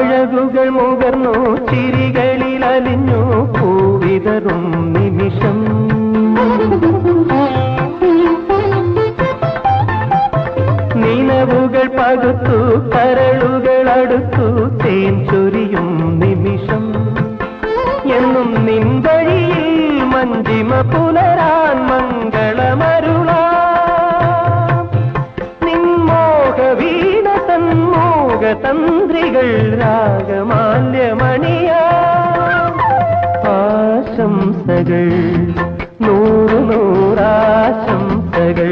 അഴകുകൾ മുകർന്നു ചിരികളിൽ അലിഞ്ഞു പൂവിതറും നിമിഷം നിലവുകൾ പകുത്തു കരളുകൾ അടുത്തു തേൻ ചൊരിയും നിമിഷം എന്നും നിൻ വഴിയിൽ മഞ്ജിമ പുലരാൻ മംഗളമരുളാം നിൻ മോഹവീണ തന്മോഹ തന്ത്രികൾ രാഗമാല്യമണിയാം ആശംസകൾ നൂറ് നൂറാശംസകൾ